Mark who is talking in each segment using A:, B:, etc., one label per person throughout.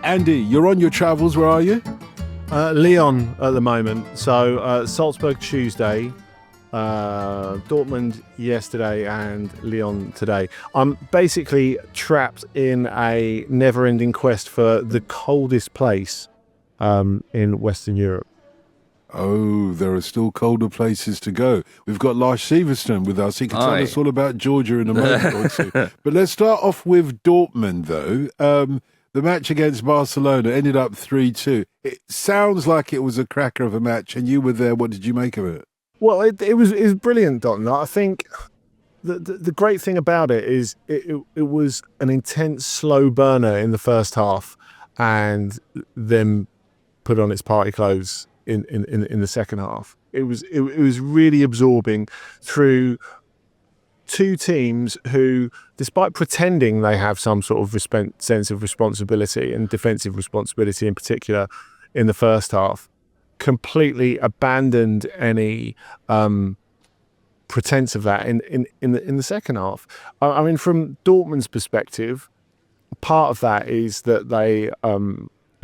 A: Andy, you're on your travels. Where are you?
B: Lyon at the moment. So Salzburg Tuesday, Dortmund yesterday, and Lyon today. I'm basically trapped in a never-ending quest for the coldest place in Western Europe.
A: Oh, there are still colder places to go. We've got Lars Severson with us. He can tell us all about Georgia in a moment or two. But let's start off with Dortmund, though. The match against Barcelona ended up 3-2. It sounds like it was a cracker of a match, and you were there. What did you make of it?
B: Well, it was brilliant, Don. I think the great thing about it is it was an intense slow burner in the first half, and then put on its party clothes in the second half. It was really absorbing through two teams who, despite pretending they have some sort of sense of responsibility and defensive responsibility in particular in the first half, completely abandoned any pretense of that in the second half. I mean, from Dortmund's perspective, part of that is that they are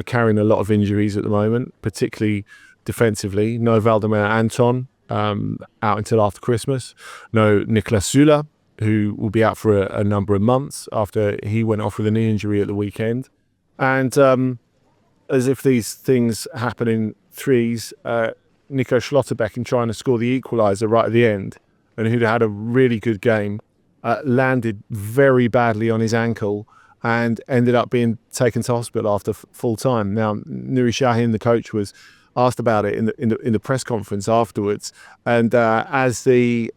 B: carrying a lot of injuries at the moment, particularly defensively. No Valdemar Anton out until after Christmas. No Niklas Süle, who will be out for a number of months after he went off with a knee injury at the weekend. And as if these things happen in threes, Nico Schlotterbeck, in trying to score the equaliser right at the end, and who'd had a really good game, landed very badly on his ankle and ended up being taken to hospital after full time. Now, Nuri Sahin, the coach, was asked about it in the press conference afterwards, and as the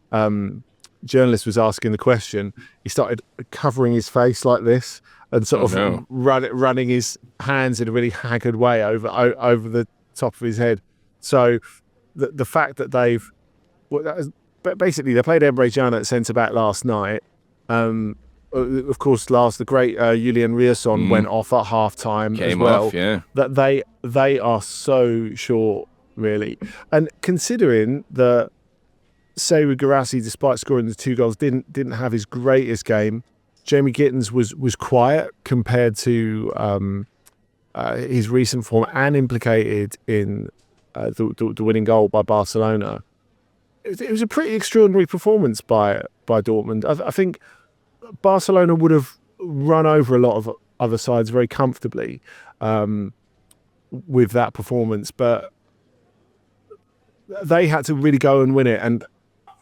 B: journalist was asking the question, he started covering his face like this and sort of running his hands in a really haggard way over the top of his head. So the fact that they've basically they played Emre Can at centre back last night. Of course, the great Julian Rierson went off at half time as well. That they are so short, really. And considering that Seydou Guirassy, despite scoring the 2 goals, didn't have his greatest game. Jamie Gittens was quiet compared to his recent form and implicated in the winning goal by Barcelona. It was a pretty extraordinary performance by Dortmund. I think Barcelona would have run over a lot of other sides very comfortably with that performance, but they had to really go and win it. And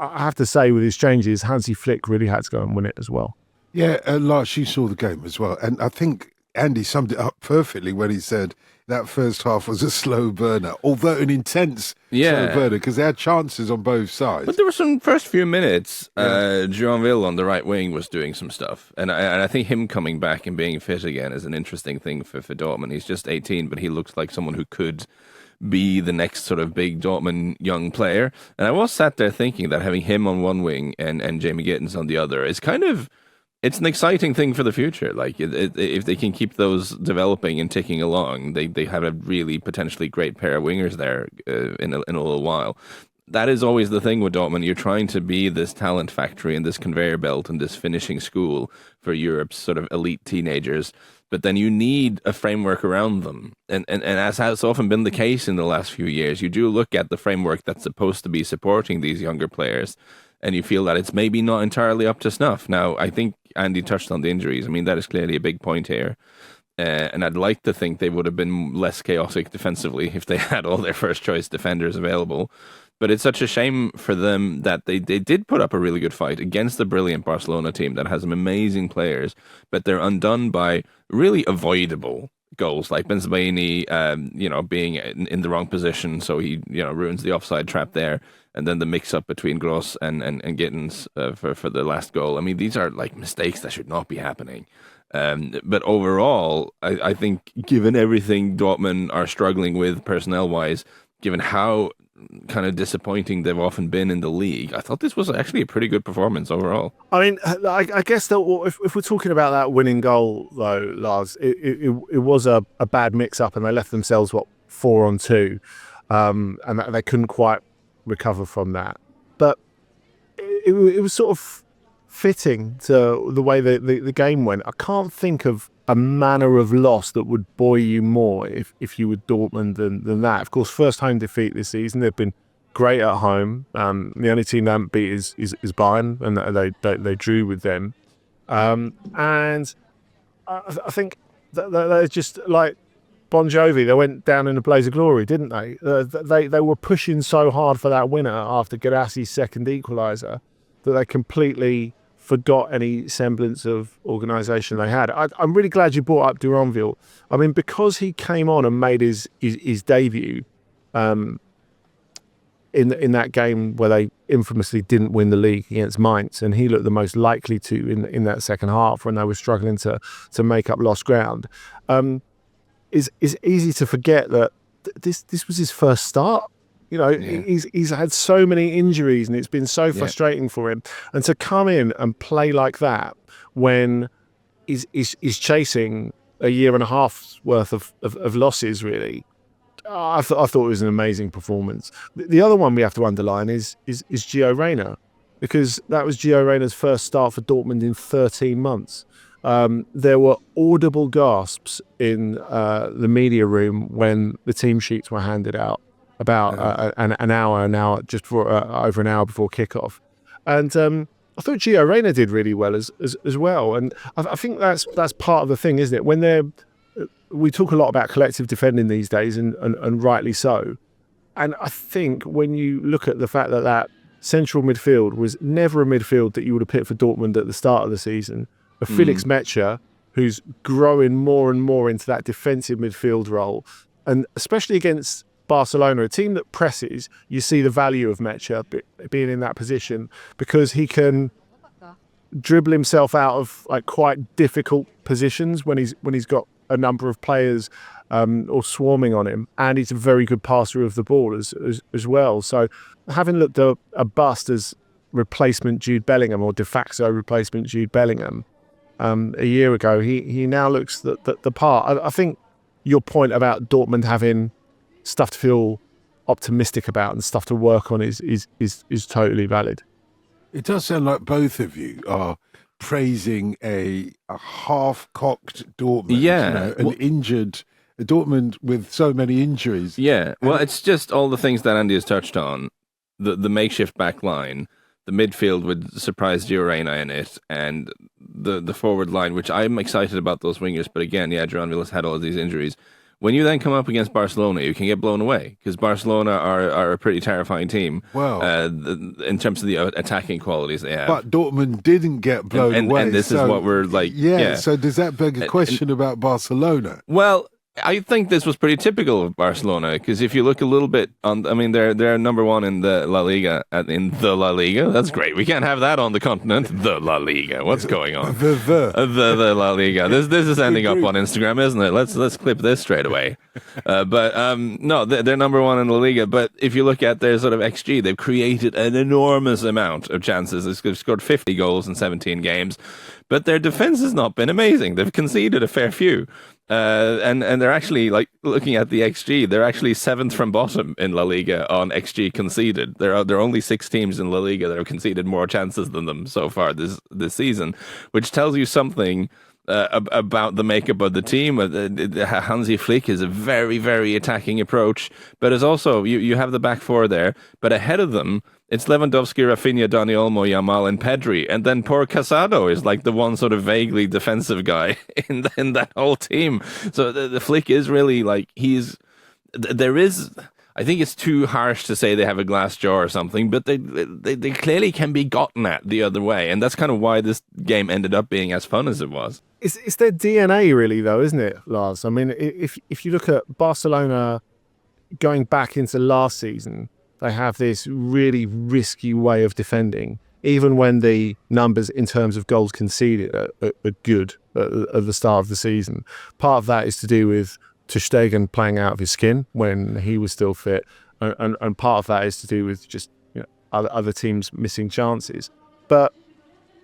B: I have to say, with his changes, Hansi Flick really had to go and win it as well.
A: Yeah, Lars, you saw the game as well. And I think Andy summed it up perfectly when he said that first half was a slow burner, although an intense slow burner, because they had chances on both sides.
C: But there were some first few minutes, Joanville on the right wing was doing some stuff. And I think him coming back and being fit again is an interesting thing for Dortmund. He's just 18, but he looks like someone who could be the next sort of big Dortmund young player. And I was sat there thinking that having him on one wing and Jamie Gittens on the other is kind of... It's an exciting thing for the future. Like, if they can keep those developing and ticking along, they have a really potentially great pair of wingers there in a little while. That is always the thing with Dortmund. You're trying to be this talent factory and this conveyor belt and this finishing school for Europe's sort of elite teenagers. But then you need a framework around them. And as has often been the case in the last few years, you do look at the framework that's supposed to be supporting these younger players, and you feel that it's maybe not entirely up to snuff. Now, I think Andy touched on the injuries. I mean, that is clearly a big point here. And I'd like to think they would have been less chaotic defensively if they had all their first-choice defenders available. But it's such a shame for them that they did put up a really good fight against the brilliant Barcelona team that has some amazing players, but they're undone by really avoidable goals, like Benzemaini, being in the wrong position, so he, ruins the offside trap there. And then the mix-up between Gross and Gittens for the last goal. I mean, these are like mistakes that should not be happening. But overall, I think given everything Dortmund are struggling with personnel-wise, given how kind of disappointing they've often been in the league, I thought this was actually a pretty good performance overall.
B: I mean, I guess that if we're talking about that winning goal, though, Lars, it was a bad mix-up, and they left themselves, 4-on-2, and they couldn't quite recover from that. But it was sort of fitting to the way the game went. I can't think of a manner of loss that would buoy you more if you were Dortmund than that. Of course, first home defeat this season. They've been great at home. The only team they haven't beat is Bayern, and they drew with them. And I think they're just like Bon Jovi. They went down in a blaze of glory, didn't they? They were pushing so hard for that winner after Guirassi's second equaliser that they completely forgot any semblance of organisation they had. I'm really glad you brought up Duranville. I mean, because he came on and made his debut in that game where they infamously didn't win the league against Mainz, and he looked the most likely to in that second half when they were struggling to make up lost ground. Is easy to forget that this was his first start. You know, he's had so many injuries, and it's been so frustrating for him. And to come in and play like that when he's chasing a year and a half's worth of losses, really, I thought it was an amazing performance. The other one we have to underline is Gio Reyna, because that was Gio Reyna's first start for Dortmund in 13 months. There were audible gasps in the media room when the team sheets were handed out about an hour, just for over an hour before kickoff, and I thought Gio Reyna did really well as well. And I think that's part of the thing, isn't it? When we talk a lot about collective defending these days, and rightly so. And I think when you look at the fact that central midfield was never a midfield that you would have picked for Dortmund at the start of the season. Felix Metscher, who's growing more and more into that defensive midfield role, and especially against Barcelona, a team that presses, you see the value of Metscher being in that position, because he can dribble himself out of like quite difficult positions when he's got a number of players or swarming on him, and he's a very good passer of the ball as well. So having looked at a bust as replacement Jude Bellingham, or de facto replacement Jude Bellingham, a year ago, he now looks the part. I think your point about Dortmund having stuff to feel optimistic about and stuff to work on is totally valid.
A: It does sound like both of you are praising a half-cocked Dortmund, an injured Dortmund with so many injuries.
C: Yeah, well, it's just all the things that Andy has touched on, the makeshift back line, the midfield with surprise Gio Reyna in it, and the forward line, which I'm excited about those wingers. But again, Duranville has had all of these injuries. When you then come up against Barcelona, you can get blown away, because Barcelona are a pretty terrifying team.
A: Wow.
C: In terms of the attacking qualities they have.
A: But Dortmund didn't get blown away.
C: And this is what we're like.
A: Yeah, so does that beg a question about Barcelona?
C: Well, I think this was pretty typical of Barcelona, because if you look a little bit on, I mean, they're number one in the La Liga. That's great. We can't have that on the continent. The La Liga. What's going on? The La Liga. This is ending up on Instagram, isn't it? Let's clip this straight away. No, they're number one in La Liga. But if you look at their sort of XG, they've created an enormous amount of chances. They've scored 50 goals in 17 games. But their defense has not been amazing. They've conceded a fair few. And they're actually, like, looking at the XG, they're actually seventh from bottom in La Liga on XG conceded. There are only 6 teams in La Liga that have conceded more chances than them so far this season, which tells you something about the makeup of the team. Hansi Flick is a very, very attacking approach, but it's also, you have the back four there, but ahead of them, it's Lewandowski, Rafinha, Dani Olmo, Yamal, and Pedri, and then poor Casado is like the one sort of vaguely defensive guy in that whole team. So the Flick is really like, I think it's too harsh to say they have a glass jaw or something, but they clearly can be gotten at the other way, and that's kind of why this game ended up being as fun as it was.
B: It's their DNA, really, though, isn't it, Lars? I mean, if you look at Barcelona going back into last season, they have this really risky way of defending, even when the numbers in terms of goals conceded are good at the start of the season. Part of that is to do with Ter Stegen playing out of his skin when he was still fit, and part of that is to do with just other teams missing chances. But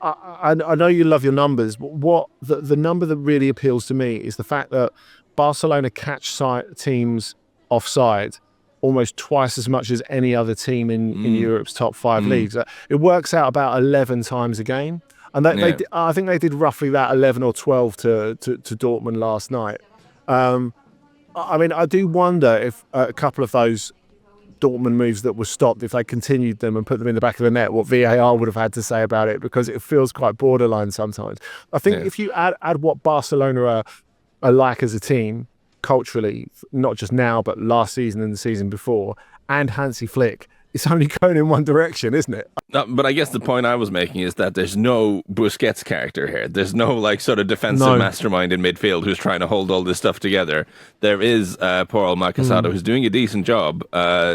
B: I know you love your numbers, but what the number that really appeals to me is the fact that Barcelona catch teams offside almost twice as much as any other team in Europe's top 5 leagues. It works out about 11 times a game. And I think they did roughly that 11 or 12 to Dortmund last night. I mean, I do wonder if a couple of those Dortmund moves that were stopped, if they continued them and put them in the back of the net, what VAR would have had to say about it, because it feels quite borderline sometimes. I think if you add what Barcelona are like as a team, culturally, not just now, but last season and the season before, and Hansi Flick, it's only going in one direction, isn't it?
C: No, but I guess the point I was making is that there's no Busquets character here. There's no like sort of defensive mastermind in midfield who's trying to hold all this stuff together. There is Paul Marcasado who's doing a decent job.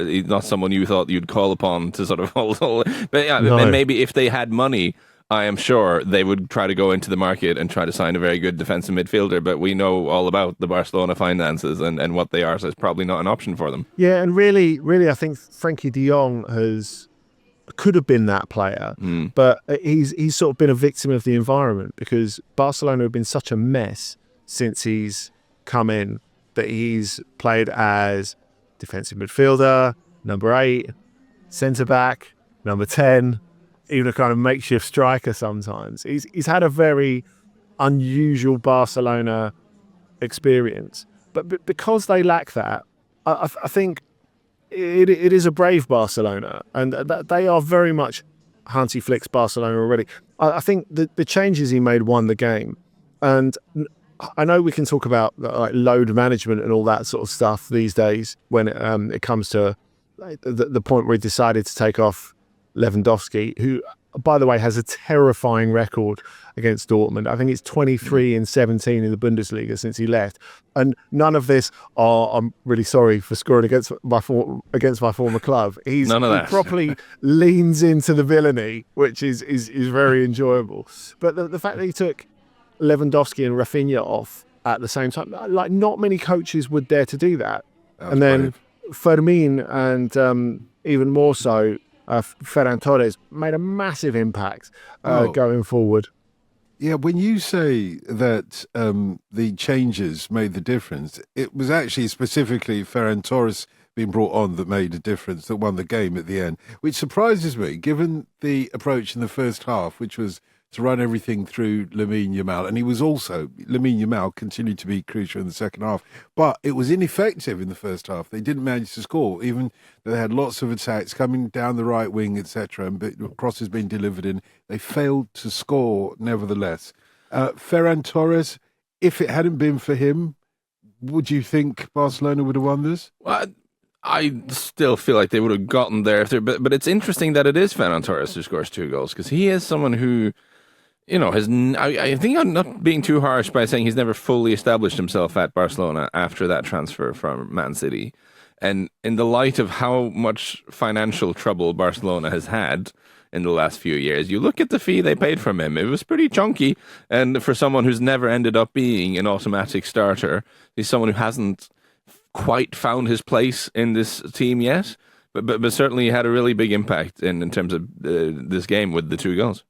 C: He's not someone you thought you'd call upon to sort of hold all. But yeah, and maybe if they had money, I am sure they would try to go into the market and try to sign a very good defensive midfielder, but we know all about the Barcelona finances and what they are, so it's probably not an option for them.
B: Yeah, and really, I think Frankie de Jong could have been that player, but he's sort of been a victim of the environment, because Barcelona have been such a mess since he's come in that he's played as defensive midfielder, number 8, centre-back, number 10, even a kind of makeshift striker sometimes. He's had a very unusual Barcelona experience. But because they lack that, I think it is a brave Barcelona, and that they are very much Hansi Flick's Barcelona already. I think the changes he made won the game. And I know we can talk about like load management and all that sort of stuff these days when it comes to the point where he decided to take off Lewandowski, who, by the way, has a terrifying record against Dortmund. I think it's 23-17 in the Bundesliga since he left. And none of this, I'm really sorry for scoring against my former club. He properly leans into the villainy, which is very enjoyable. But the fact that he took Lewandowski and Rafinha off at the same time, like, not many coaches would dare to do that. And then Fermin and even more so, Ferran Torres made a massive impact going forward.
A: Yeah, when you say that the changes made the difference, it was actually specifically Ferran Torres being brought on that made a difference, that won the game at the end, which surprises me, given the approach in the first half, which was to run everything through Lamine Yamal. And Lamine Yamal continued to be crucial in the second half, but it was ineffective in the first half. They didn't manage to score, even though they had lots of attacks coming down the right wing, etc., and crosses being delivered in. They failed to score, nevertheless. Ferran Torres, if it hadn't been for him, would you think Barcelona would have won this?
C: Well, I still feel like they would have gotten there. But it's interesting that it is Ferran Torres who scores 2 goals, because he is someone who, you know, I think I'm not being too harsh by saying he's never fully established himself at Barcelona after that transfer from Man City. And in the light of how much financial trouble Barcelona has had in the last few years, you look at the fee they paid from him, it was pretty chunky. And for someone who's never ended up being an automatic starter, he's someone who hasn't quite found his place in this team yet. But certainly had a really big impact in terms of this game with the 2 goals.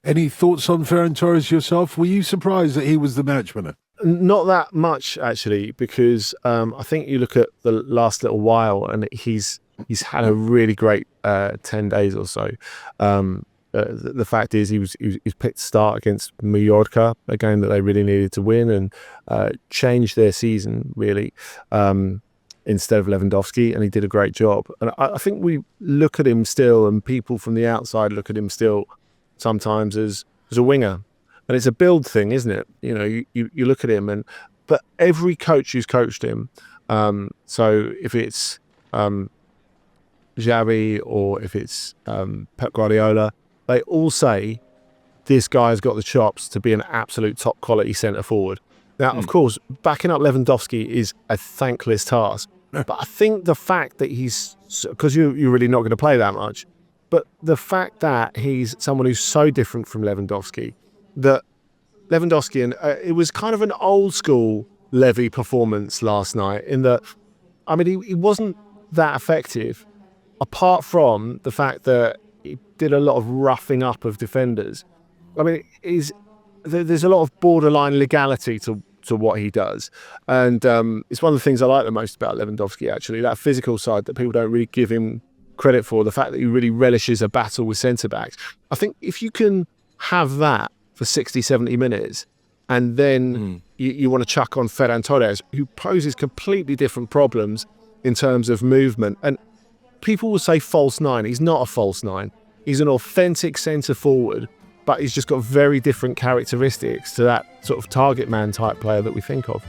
A: Any thoughts on Ferran Torres yourself? Were you surprised that he was the match winner?
B: Not that much, actually, because I think you look at the last little while and he's had a really great 10 days or so. The fact is he was picked to start against Mallorca, a game that they really needed to win, and changed their season, really, instead of Lewandowski, and he did a great job. And I think we look at him still, and people from the outside look at him still sometimes as a winger. And it's a build thing, isn't it? You know, you look at him, but every coach who's coached him, so if it's Xavi or if it's Pep Guardiola, they all say this guy's got the chops to be an absolute top quality centre forward. Now, of course, backing up Lewandowski is a thankless task. But I think the fact that he's, because you're really not going to play that much, but the fact that he's someone who's so different from Lewandowski, that Lewandowski, and it was kind of an old school Levy performance last night in that, I mean, he wasn't that effective, apart from the fact that he did a lot of roughing up of defenders. I mean, there's a lot of borderline legality to what he does. And it's one of the things I like the most about Lewandowski, actually, that physical side that people don't really give him credit for, the fact that he really relishes a battle with centre-backs. I think if you can have that for 60, 70 minutes, and then you want to chuck on Ferran Torres, who poses completely different problems in terms of movement. And people will say false nine. He's not a false nine. He's an authentic centre forward, but he's just got very different characteristics to that sort of target man type player that we think of.